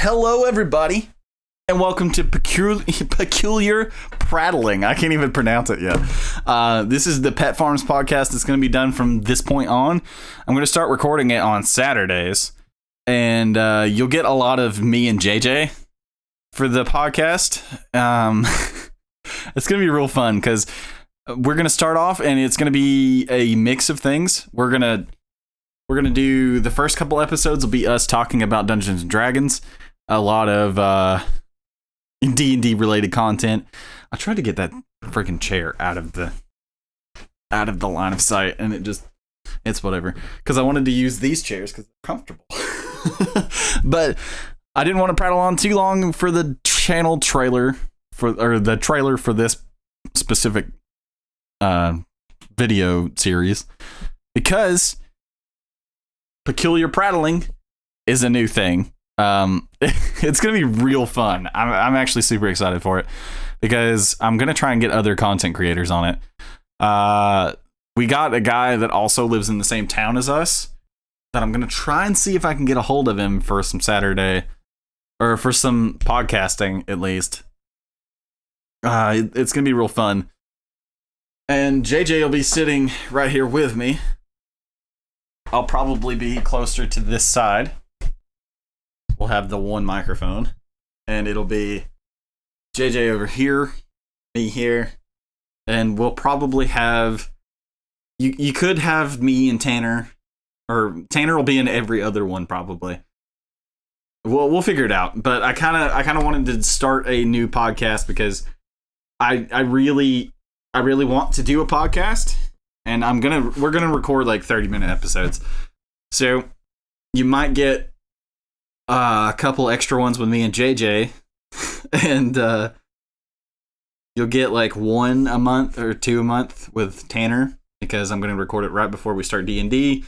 Hello, everybody, and welcome to Peculiar Prattling. I can't even pronounce it yet. This is the Pettfarms podcast. It's going to be done from this point on. I'm going to start recording it on Saturdays, and you'll get a lot of me and JJ for the podcast. It's going to be real fun because we're going to start off, and it's going to be a mix of things. We're gonna do the first couple episodes will be us talking about Dungeons and Dragons, a lot of D&D related content. I tried to get that freaking chair out of the line of sight, and it's whatever, because I wanted to use these chairs because they're comfortable. But I didn't want to prattle on too long for the channel trailer for this specific video series, because Peculiar Prattling is a new thing. It's gonna be real fun. I'm actually super excited for it because I'm gonna try and get other content creators on it. We got a guy that also lives in the same town as us that I'm gonna try and see if I can get a hold of him for some Saturday or for some podcasting at least. It's gonna be real fun, and JJ will be sitting right here with me. I'll probably be closer to this side. We'll have the one microphone, and it'll be JJ over here, me here, and we'll probably have you could have me and Tanner, or Tanner will be in every other one probably. We'll figure it out, but I kind of wanted to start a new podcast because I really want to do a podcast. And we're gonna record like 30-minute episodes, so you might get a couple extra ones with me and JJ, and you'll get like one a month or two a month with Tanner, because I'm gonna record it right before we start D&D.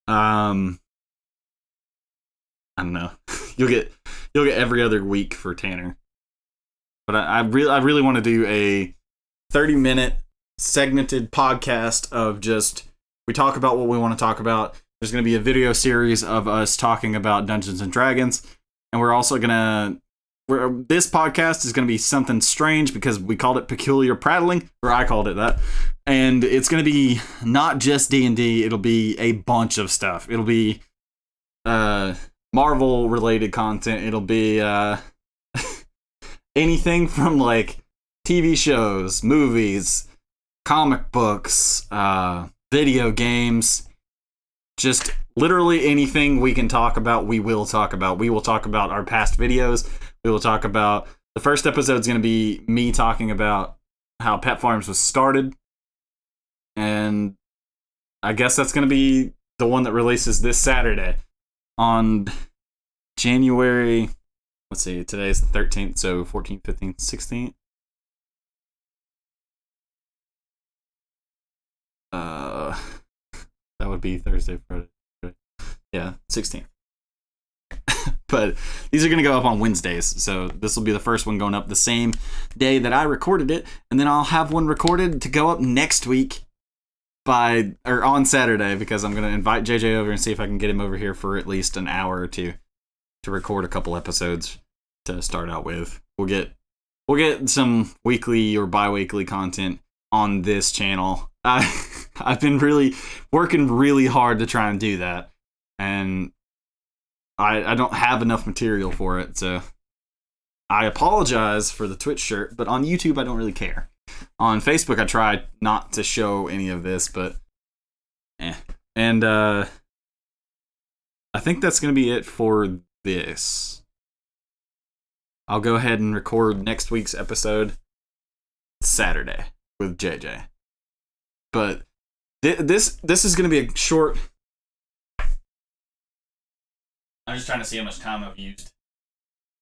I don't know. You'll get every other week for Tanner, but I really want to do a 30-minute segmented podcast of just we talk about what we want to talk about. There's going to be a video series of us talking about Dungeons and Dragons, and we're also this podcast is going to be something strange because we called it Peculiar Prattling, or I called it that, and it's going to be not just D&D. It'll be a bunch of stuff. It'll be Marvel related content. It'll be anything from like TV shows, movies, comic books, video games, just literally anything we can talk about, we will talk about. We will talk about our past videos. We will talk about the first episode is going to be me talking about how Pettfarms was started, and I guess that's going to be the one that releases this Saturday on January. Let's see, today's the 13th, so 14th, 15th, 16th. That would be Thursday, Friday. Yeah, 16th. But these are going to go up on Wednesdays, so this will be the first one going up the same day that I recorded it, and then I'll have one recorded to go up next week on Saturday, because I'm going to invite JJ over and see if I can get him over here for at least an hour or two to record a couple episodes to start out with. We'll get some weekly or bi-weekly content on this channel. I've been working really hard to try and do that, and I don't have enough material for it, so I apologize for the Twitch shirt, but on YouTube I don't really care. On Facebook I try not to show any of this, but and I think that's going to be it for this. I'll go ahead and record next week's episode Saturday with JJ. But this is going to be a short. I'm just trying to see how much time I've used.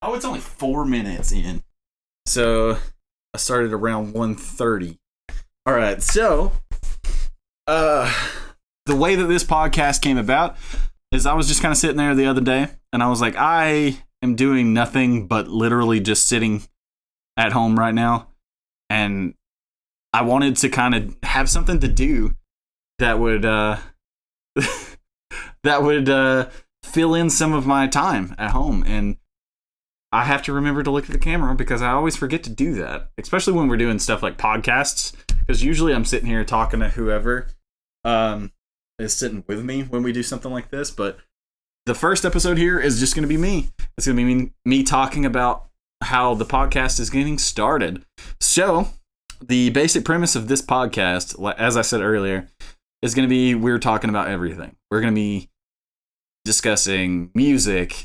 Oh, it's only 4 minutes in. So I started around 1:30. All right, so the way that this podcast came about is I was just kind of sitting there the other day, and I was like, I am doing nothing but literally just sitting at home right now, and I wanted to kind of have something to do that would fill in some of my time at home. And I have to remember to look at the camera because I always forget to do that, especially when we're doing stuff like podcasts. Because usually I'm sitting here talking to whoever is sitting with me when we do something like this. But the first episode here is just going to be me. It's going to be me talking about how the podcast is getting started. So the basic premise of this podcast, as I said earlier, is going to be we're talking about everything. We're going to be discussing music,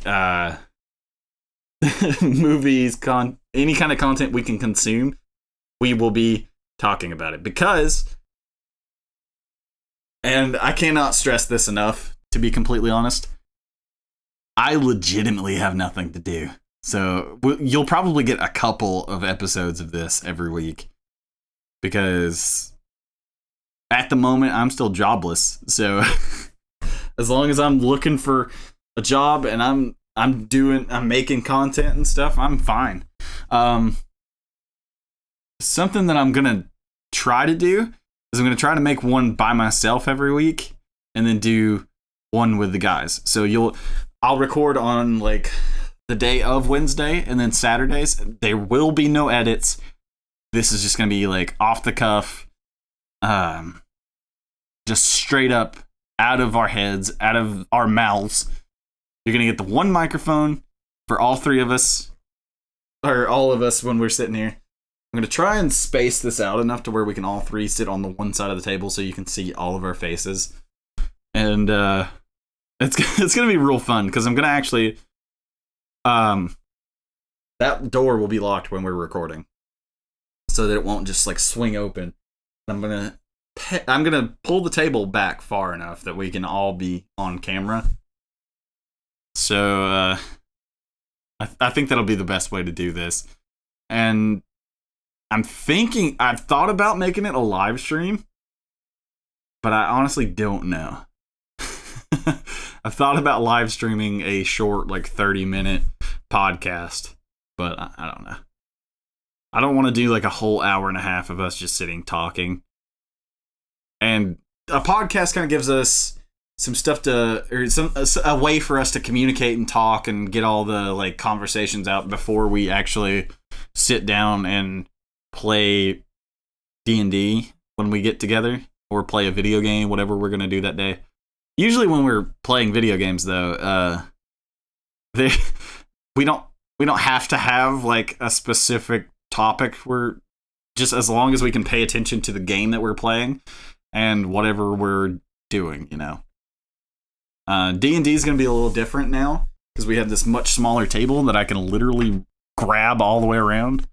movies, any kind of content we can consume. We will be talking about it because, and I cannot stress this enough, to be completely honest, I legitimately have nothing to do. So you'll probably get a couple of episodes of this every week because at the moment I'm still jobless. So as long as I'm looking for a job and I'm making content and stuff, I'm fine. Something that I'm gonna try to do is I'm gonna try to make one by myself every week and then do one with the guys. So I'll record on like the day of Wednesday, and then Saturdays there will be no edits. This is just gonna be like off the cuff, just straight up out of our heads, out of our mouths. You're gonna get the one microphone for all three of us, or all of us when we're sitting here. I'm gonna try and space this out enough to where we can all three sit on the one side of the table so you can see all of our faces, and it's gonna be real fun because I'm gonna actually that door will be locked when we're recording, so that it won't just like swing open. I'm gonna pull the table back far enough that we can all be on camera. So I think that'll be the best way to do this. And I've thought about making it a live stream, but I honestly don't know. I've thought about live streaming a short, like 30-minute podcast, but I don't know. I don't want to do like a whole hour and a half of us just sitting talking. And a podcast kind of gives us some stuff a way for us to communicate and talk and get all the like conversations out before we actually sit down and play D&D when we get together, or play a video game, whatever we're going to do that day. Usually when we're playing video games though, we don't have to have like a specific topic. We're just, as long as we can pay attention to the game that we're playing and whatever we're doing, you know. D&D is going to be a little different now because we have this much smaller table that I can literally grab all the way around.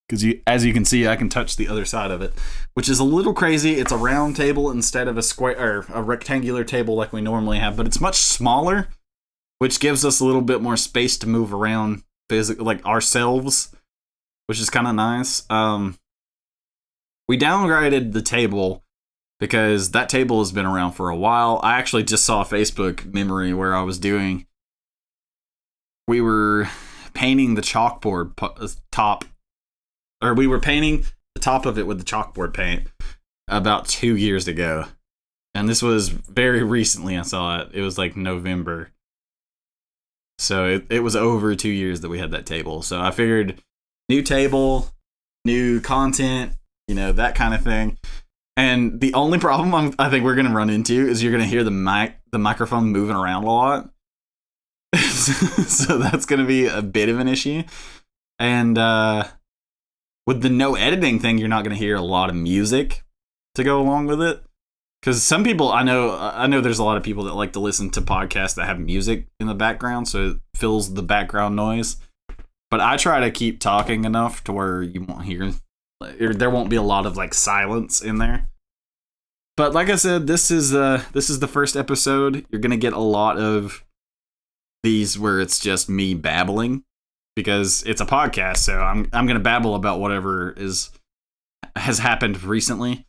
Because as you can see, I can touch the other side of it, which is a little crazy. It's a round table instead of a square or a rectangular table like we normally have, but it's much smaller, which gives us a little bit more space to move around physically, like ourselves, which is kind of nice. We downgraded the table because that table has been around for a while. I actually just saw a Facebook memory where we were painting the chalkboard top. Or we were painting the top of it with the chalkboard paint about 2 years ago. And this was very recently I saw it. It was like November. So it was over 2 years that we had that table. So I figured new table, new content, you know, that kind of thing. And the only problem I think we're going to run into is you're going to hear the microphone moving around a lot. So that's going to be a bit of an issue. And with the no editing thing, you're not going to hear a lot of music to go along with it. Because some people, I know there's a lot of people that like to listen to podcasts that have music in the background, so it fills the background noise. But I try to keep talking enough to where you won't hear, there won't be a lot of like silence in there. But like I said, this is the first episode. You're going to get a lot of these where it's just me babbling. Because it's a podcast, so I'm going to babble about whatever has happened recently.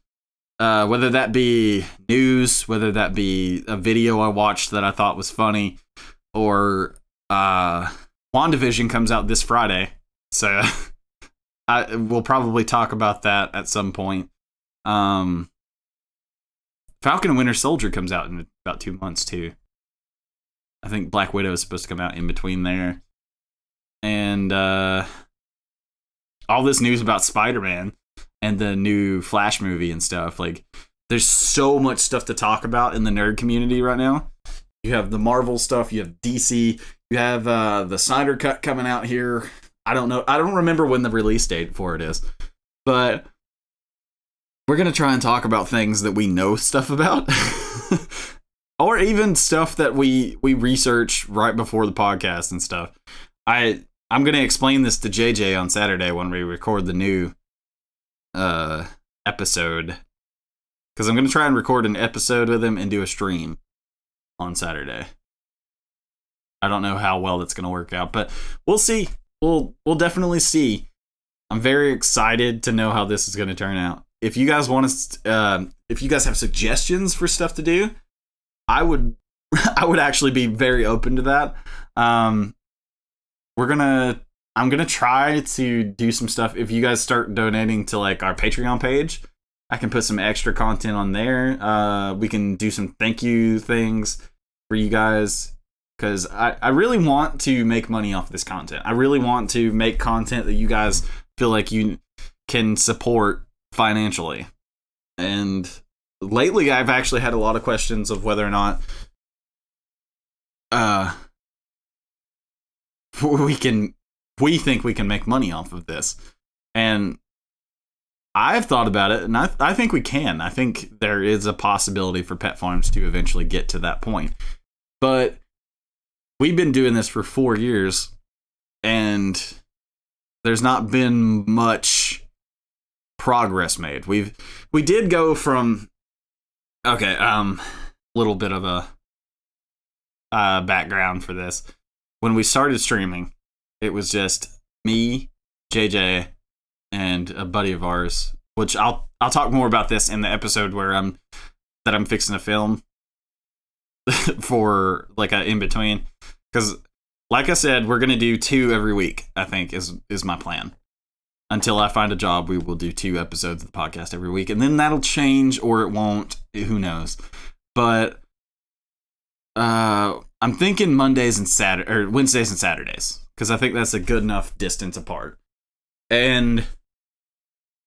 Whether that be news, whether that be a video I watched that I thought was funny, or WandaVision comes out this Friday, so we'll probably talk about that at some point. Falcon and Winter Soldier comes out in about 2 months too. I think Black Widow is supposed to come out in between there. and all this news about Spider-Man and the new Flash movie and stuff. Like, there's so much stuff to talk about in the nerd community right now. You have the Marvel stuff, you have DC, you have the Snyder Cut coming out here. I don't know. I don't remember when the release date for it is. But we're going to try and talk about things that we know stuff about. Or even stuff that we research right before the podcast and stuff. I'm going to explain this to JJ on Saturday when we record the new episode. Because I'm going to try and record an episode with him and do a stream on Saturday. I don't know how well that's going to work out, but we'll see. We'll definitely see. I'm very excited to know how this is going to turn out. If you guys want to, if you guys have suggestions for stuff to do, I would actually be very open to that. I'm gonna try to do some stuff. If you guys start donating to like our Patreon page, I can put some extra content on there. We can do some thank you things for you guys. Because I really want to make money off this content. I really want to make content that you guys feel like you can support financially. And lately, I've actually had a lot of questions of whether or not we think we can make money off of this. And I've thought about it, and I think we can. I think there is a possibility for Pettfarms to eventually get to that point. But we've been doing this for 4 years, and there's not been much progress made. We did go from little bit of a background for this. When we started streaming, it was just me, JJ, and a buddy of ours, which I'll talk more about this in the episode where I'm fixing to film for like a in between. Because, like I said, we're going to do 2 every week, I think, is my plan. Until I find a job, we will do 2 episodes of the podcast every week. And then that'll change, or it won't. Who knows? But I'm thinking Mondays and Wednesdays and Saturdays. Because I think that's a good enough distance apart. And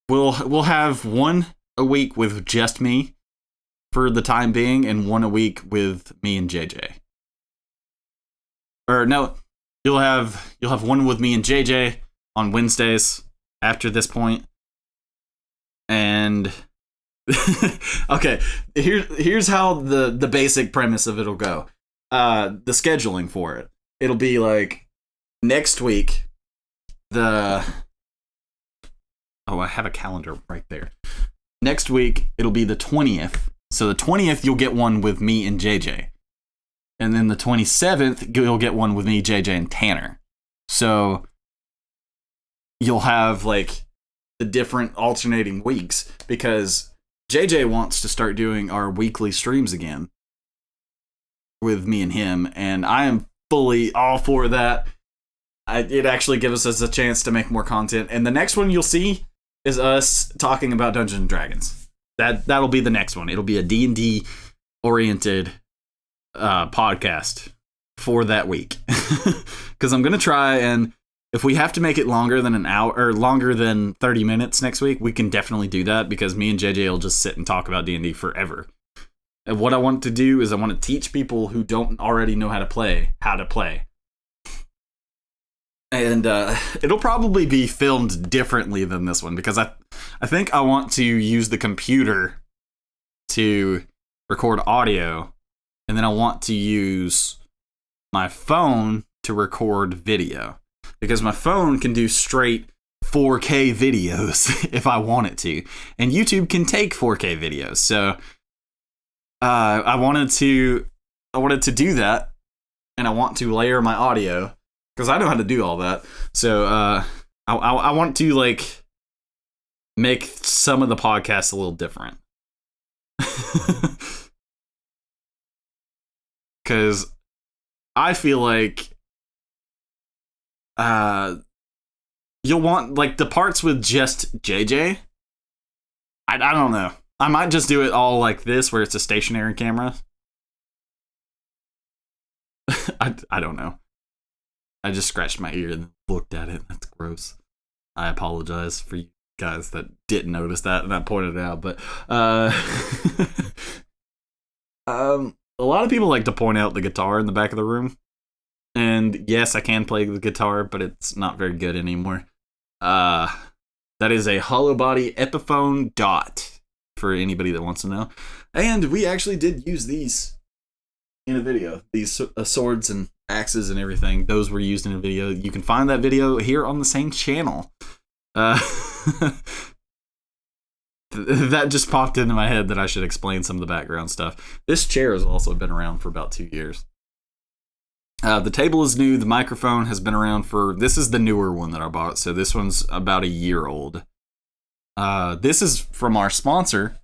we'll have 1 a week with just me for the time being, and 1 a week with me and JJ. Or no, you'll have 1 with me and JJ on Wednesdays after this point. And okay, here's how the basic premise of it'll go. The scheduling for it. It'll be like next week. I have a calendar right there. Next week it'll be the 20th. So the 20th you'll get 1 with me and JJ. And then the 27th, you'll get 1 with me, JJ, and Tanner. So you'll have like the different alternating weeks because JJ wants to start doing our weekly streams again with me and him. And I am fully all for that. It actually gives us a chance to make more content. And the next one you'll see is us talking about Dungeons and Dragons. That'll be the next one. It'll be a D&D oriented podcast for that week. Because I'm going to try, and if we have to make it longer than an hour or longer than 30 minutes next week, we can definitely do that because me and JJ will just sit and talk about D&D forever. And what I want to do is I want to teach people who don't already know how to play. And it'll probably be filmed differently than this one because I think I want to use the computer to record audio, and then I want to use my phone to record video because my phone can do straight 4K videos if I want it to, and YouTube can take 4K videos. So I wanted to do that, and I want to layer my audio. Because I know how to do all that. So I want to like make some of the podcasts a little different. Because I feel like you'll want like the parts with just JJ. I don't know. I might just do it all like this where it's a stationary camera. I don't know. I just scratched my ear and looked at it. That's gross. I apologize for you guys that didn't notice that and I pointed it out. But a lot of people like to point out the guitar in the back of the room. And yes, I can play the guitar, but it's not very good anymore. That is a hollow body Epiphone Dot for anybody that wants to know. And we actually did use these in a video. These swords and axes and everything. Those were used in a video. You can find that video here on the same channel. That just popped into my head that I should explain some of the background stuff. This chair has also been around for about 2 years. The table is new. The microphone has been around for... This is the newer one that I bought, so this one's about a year old. This is from our sponsor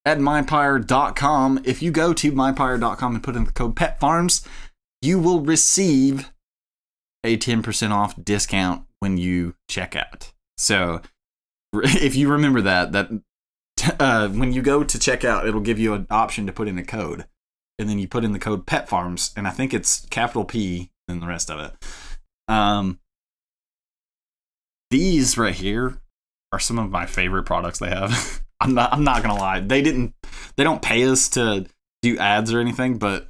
at Mypire.com. If you go to Mypire.com and put in the code Pettfarms, you will receive a 10% off discount when you check out. So if you remember that when you go to check out, it'll give you an option to put in a code. And then you put in the code Pettfarms, and I think it's capital P and the rest of it. These right here are some of my favorite products they have. I'm not gonna lie. They don't pay us to do ads or anything, but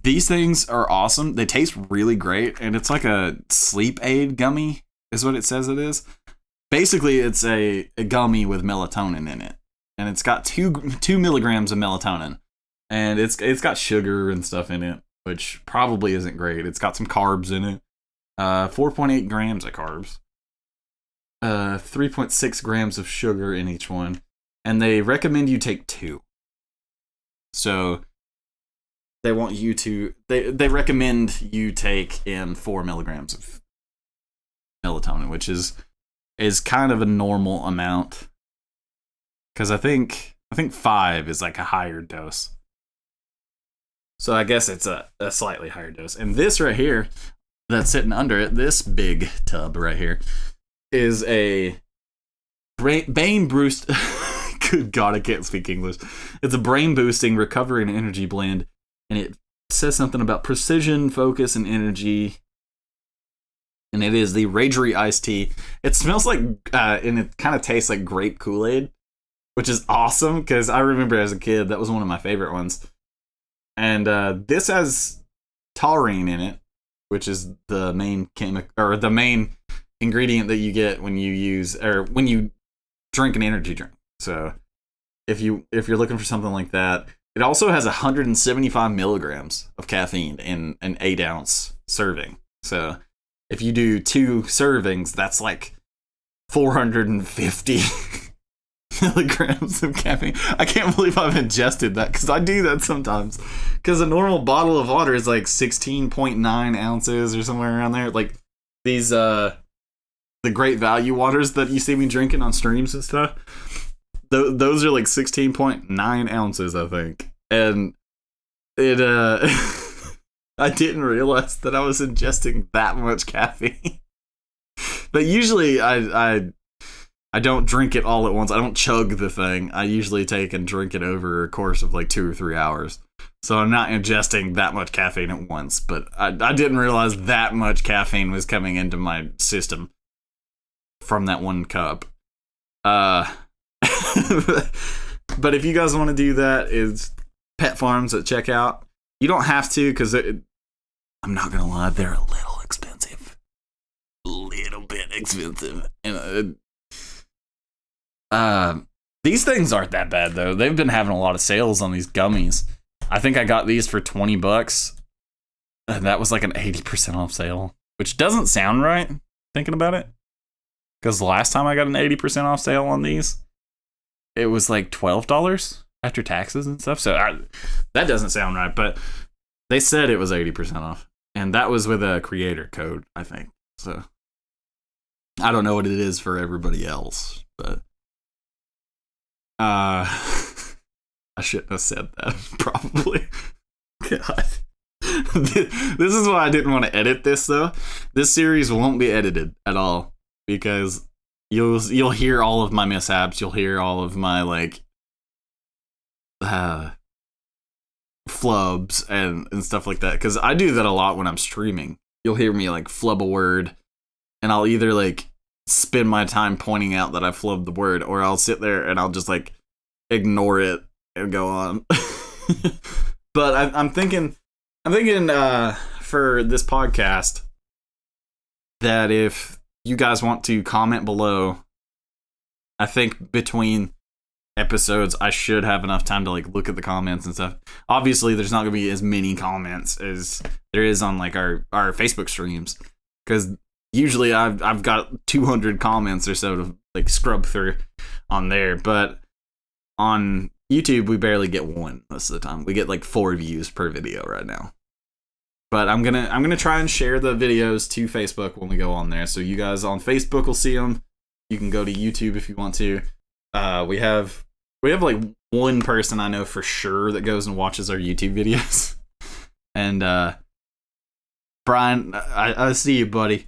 these things are awesome. They taste really great, and it's like a sleep aid gummy, is what it says it is. Basically, it's a gummy with melatonin in it, and it's got 2 milligrams of melatonin. And it's got sugar and stuff in it, which probably isn't great. It's got some carbs in it. 4.8 grams of carbs. 3.6 grams of sugar in each one. And they recommend you take 2. So they want you to... They recommend you take in 4 milligrams of melatonin, which is kind of a normal amount. Because I think 5 is like a higher dose. So I guess it's a slightly higher dose. And this right here, that's sitting under it, this big tub right here, is a brain boost. Good God, I can't speak English. It's a brain boosting recovery and energy blend. And it says something about precision, focus, and energy. And it is the Ragery iced tea. It smells like, and it kind of tastes like grape Kool-Aid, which is awesome because I remember as a kid, that was one of my favorite ones. And this has taurine in it, which is the main or the main ingredient that you get when you drink an energy drink. So if you're looking for something like that, it also has 175 milligrams of caffeine in an 8-ounce serving. So if you do 2 servings, that's like 450 milligrams of caffeine. I can't believe I've ingested that because I do that sometimes. Because a normal bottle of water is like 16.9 ounces or somewhere around there. Like these, the Great Value waters that you see me drinking on streams and stuff. Those are like 16.9 ounces, I think. And it, I didn't realize that I was ingesting that much caffeine. But usually I don't drink it all at once. I don't chug the thing. I usually take and drink it over a course of like 2 or 3 hours. So I'm not ingesting that much caffeine at once. But I didn't realize that much caffeine was coming into my system from that one cup. But if you guys want to do that, it's Pettfarms at checkout. You don't have to because I'm not going to lie, they're a little expensive. A little bit expensive. And these things aren't that bad though. They've been having a lot of sales on these gummies. I think I got these for $20, and that was like an 80% off sale, which doesn't sound right thinking about it. Because the last time I got an 80% off sale on these, it was like $12 after taxes and stuff. So that doesn't sound right, but they said it was 80% off, and that was with a creator code, I think. So I don't know what it is for everybody else, but I shouldn't have said that, probably. God. This is why I didn't want to edit this, though. This series won't be edited at all, because you'll hear all of my mishaps. You'll hear all of my, like, flubs and stuff like that, because I do that a lot when I'm streaming. you'll hear me like flub a word, and I'll either like spend my time pointing out that I flubbed the word, or I'll sit there and I'll just like ignore it and go on. But I'm thinking for this podcast that if you guys want to comment below, I think between episodes I should have enough time to like look at the comments and stuff. Obviously there's not gonna be as many comments as there is on like our Facebook streams, because usually I've got 200 comments or so to like scrub through on there, but on YouTube we barely get one most of the time. We get like 4 views per video right now. But I'm gonna try and share the videos to Facebook when we go on there, so you guys on Facebook will see them. You can go to YouTube if you want to. We have like one person I know for sure that goes and watches our YouTube videos, and Brian, I see you, buddy.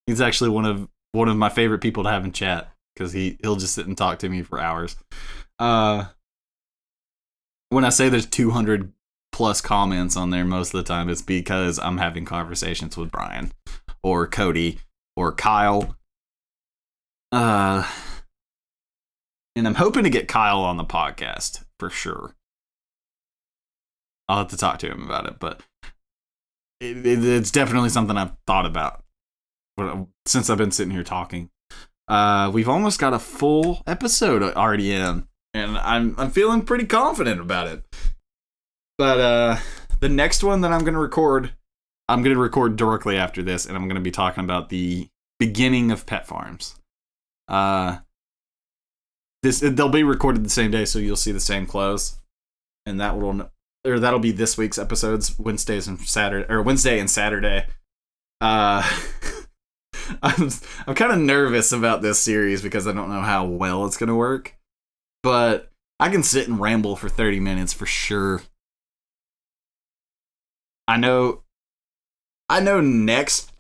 He's actually one of my favorite people to have in chat, because he'll just sit and talk to me for hours. When I say there's 200 plus comments on there most of the time, it's because I'm having conversations with Brian or Cody or Kyle. And I'm hoping to get Kyle on the podcast for sure. I'll have to talk to him about it, but it's definitely something I've thought about since I've been sitting here talking. We've almost got a full episode already in, and I'm feeling pretty confident about it. But the next one that I'm going to record directly after this, and I'm going to be talking about the beginning of Pettfarms. They'll be recorded the same day, so you'll see the same clothes, and that'll be this week's episodes, Wednesday and Saturday. I'm kind of nervous about this series because I don't know how well it's going to work, but I can sit and ramble for 30 minutes for sure. I know next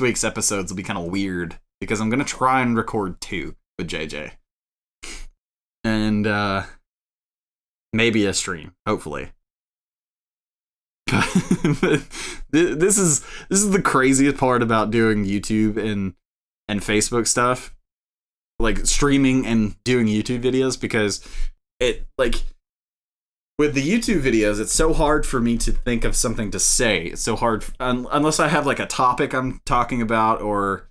week's episodes will be kind of weird because I'm going to try and record 2 with JJ. And maybe a stream, hopefully. But this is the craziest part about doing YouTube and Facebook stuff, like streaming and doing YouTube videos, because it like with the YouTube videos, it's so hard for me to think of something to say. It's so hard unless I have like a topic I'm talking about or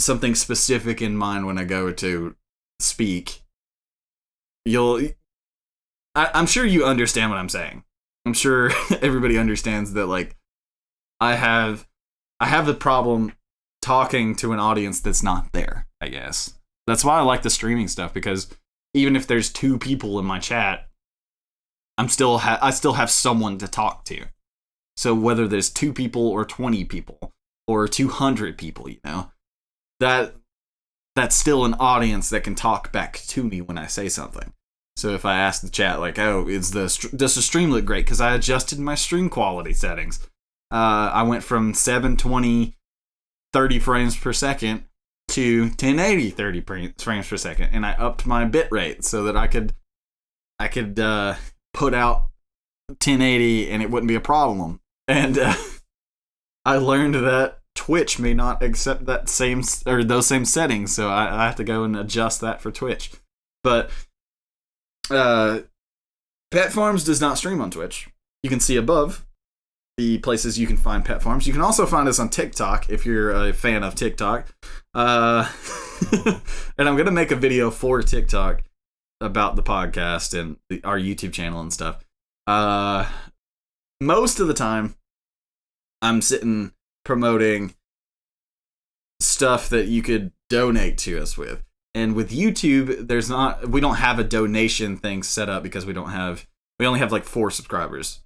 something specific in mind when I go to speak. I'm sure you understand what I'm saying. I'm sure everybody understands that, like, I have a problem talking to an audience that's not there, I guess. That's why I like the streaming stuff, because even if there's 2 people in my chat, I still have someone to talk to. So whether there's 2 people or 20 people or 200 people, you know, that's still an audience that can talk back to me when I say something. So if I ask the chat, like, oh, does the stream look great? Because I adjusted my stream quality settings. I went from 720 30 frames per second to 1080 30 frames per second, and I upped my bit rate so that I could put out 1080 and it wouldn't be a problem. And I learned that Twitch may not accept those same settings, so I have to go and adjust that for Twitch. But Pettfarms does not stream on Twitch. You can see above the places you can find Pettfarms. You can also find us on TikTok if you're a fan of TikTok. And I'm going to make a video for TikTok about the podcast and our YouTube channel and stuff. Most of the time, I'm sitting promoting stuff that you could donate to us with. And with YouTube, we don't have a donation thing set up because we only have like 4 subscribers.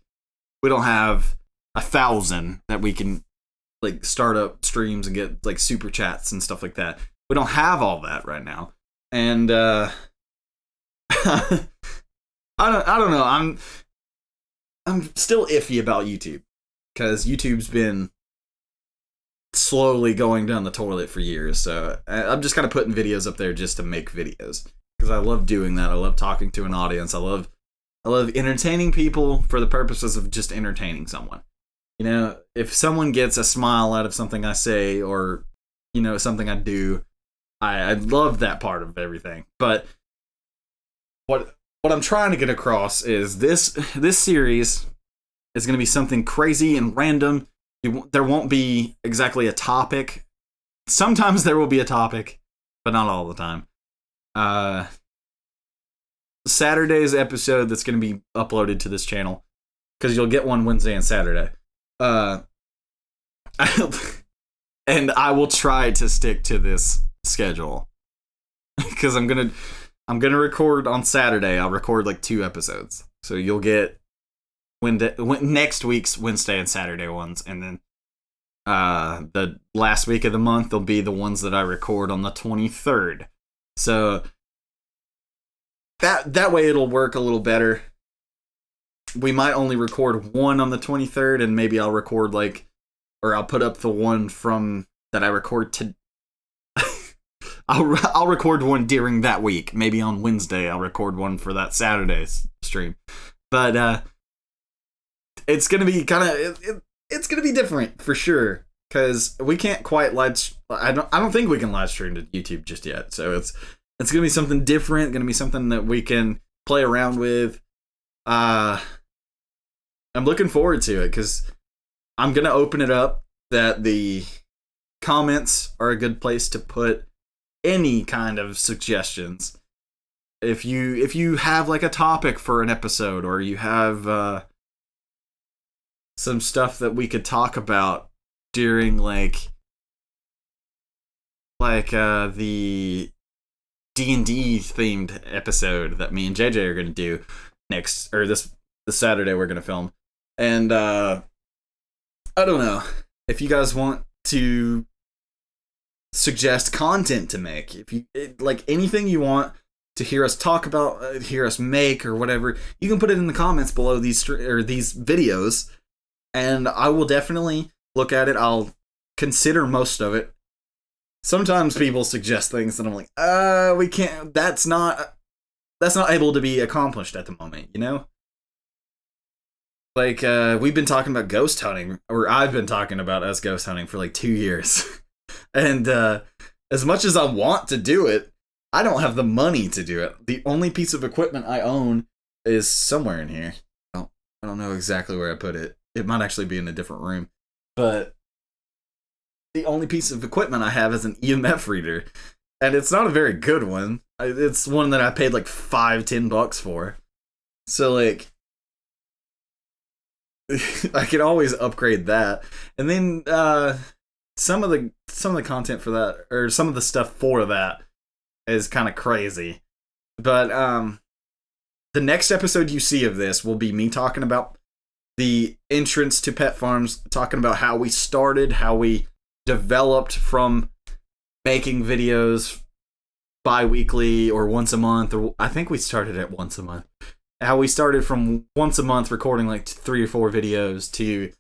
We don't have 1,000 that we can like start up streams and get like super chats and stuff like that. We don't have all that right now. And I don't know. I'm still iffy about YouTube, because YouTube's been slowly going down the toilet for years. So I'm just kind of putting videos up there just to make videos, because I love doing that. I love talking to an audience. I love I love entertaining people for the purposes of just entertaining someone. You know, if someone gets a smile out of something I say or, you know, something I do, I love that part of everything. But what I'm trying to get across is this series is going to be something crazy and random. There won't be exactly a topic. Sometimes there will be a topic, but not all the time. Saturday's episode that's going to be uploaded to this channel, because you'll get one Wednesday and Saturday. And I will try to stick to this schedule, because I'm gonna record on Saturday. I'll record like 2 episodes, so you'll get next week's Wednesday and Saturday ones, and then the last week of the month will be the ones that I record on the 23rd. So that way it'll work a little better. We might only record one on the 23rd, and maybe I'll record I'll put up the one from that I record to. I'll record one during that week. Maybe on Wednesday I'll record one for that Saturday's stream. But it's gonna be it's gonna be different for sure, because we can't quite I don't think we can live stream to YouTube just yet. So it's gonna be something different. Gonna be something that we can play around with. I'm looking forward to it, because I'm gonna open it up that the comments are a good place to put any kind of suggestions. If you have like a topic for an episode, or you have some stuff that we could talk about during like the D&D themed episode that me and JJ are going to do this Saturday, we're going to film. And I don't know if you guys want to suggest content to make, if you like anything you want to hear us talk about, hear us make, or whatever, you can put it in the comments below these videos, and I will definitely look at it. I'll consider most of it. Sometimes people suggest things that I'm like, we can't. That's not able to be accomplished at the moment, you know. Like we've been talking about ghost hunting, or I've been talking about us ghost hunting for like 2 years, and as much as I want to do it, I don't have the money to do it. The only piece of equipment I own is somewhere in here. I don't know exactly where I put it. It might actually be in a different room. But the only piece of equipment I have is an EMF reader. And it's not a very good one. It's one that I paid like $5-10 for. So like, I can always upgrade that. And then some of the content for that, or some of the stuff for that, is kind of crazy. But the next episode you see of this will be me talking about the entrance to Pettfarms, talking about how we started, how we developed from making videos bi-weekly or once a month, or I think we started at once a month. How we started from once a month recording like 3 or 4 videos to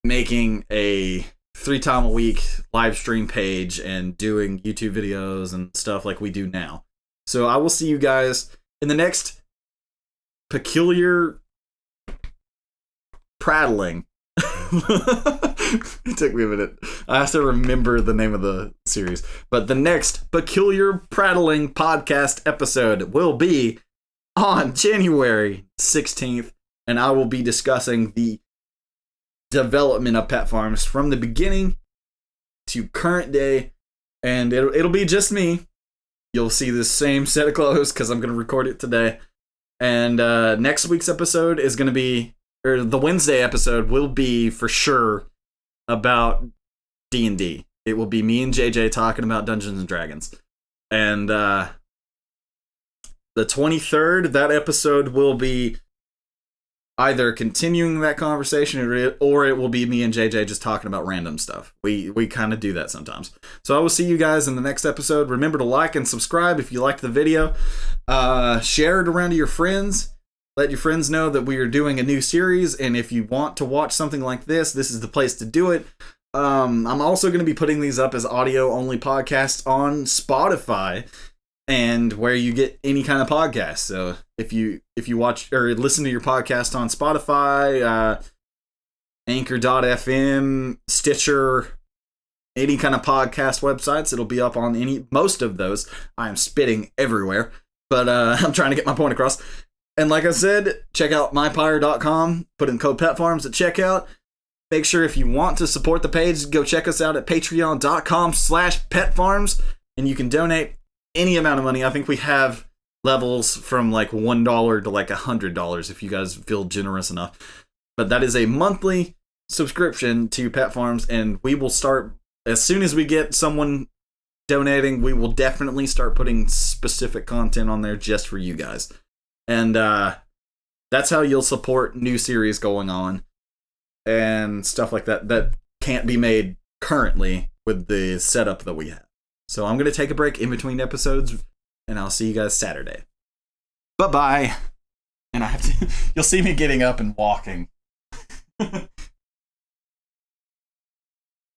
making a 3 time a week live stream page and doing YouTube videos and stuff like we do now. So I will see you guys in the next Peculiar Prattling. It took me a minute. I have to remember the name of the series. But the next Peculiar Prattling podcast episode will be on January 16th, and I will be discussing the development of Pettfarms from the beginning to current day, and it'll be just me. You'll see the same set of clothes because I'm going to record it today. And next week's episode is going to be, or the Wednesday episode will be for sure about D&D. It will be me and JJ talking about Dungeons and Dragons. And the 23rd, that episode will be either continuing that conversation or it will be me and JJ just talking about random stuff. We kind of do that sometimes. So I will see you guys in the next episode. Remember to like and subscribe if you liked the video. Share it around to your friends. Let your friends know that we are doing a new series, and if you want to watch something like this is the place to do it. I'm also going to be putting these up as audio-only podcasts on Spotify, and where you get any kind of podcast. So if you watch or listen to your podcast on Spotify, Anchor.fm, Stitcher, any kind of podcast websites, it'll be up on most of those. I'm spitting everywhere, but I'm trying to get my point across. And like I said, check out mypire.com, put in code Pettfarms at checkout. Make sure if you want to support the page, go check us out at patreon.com/Pettfarms, and you can donate any amount of money. I think we have levels from like $1 to like $100 if you guys feel generous enough. But that is a monthly subscription to Pettfarms, and we will start, as soon as we get someone donating, we will definitely start putting specific content on there just for you guys. And that's how you'll support new series going on and stuff like that that can't be made currently with the setup that we have. So I'm going to take a break in between episodes, and I'll see you guys Saturday. Bye-bye. And you'll see me getting up and walking.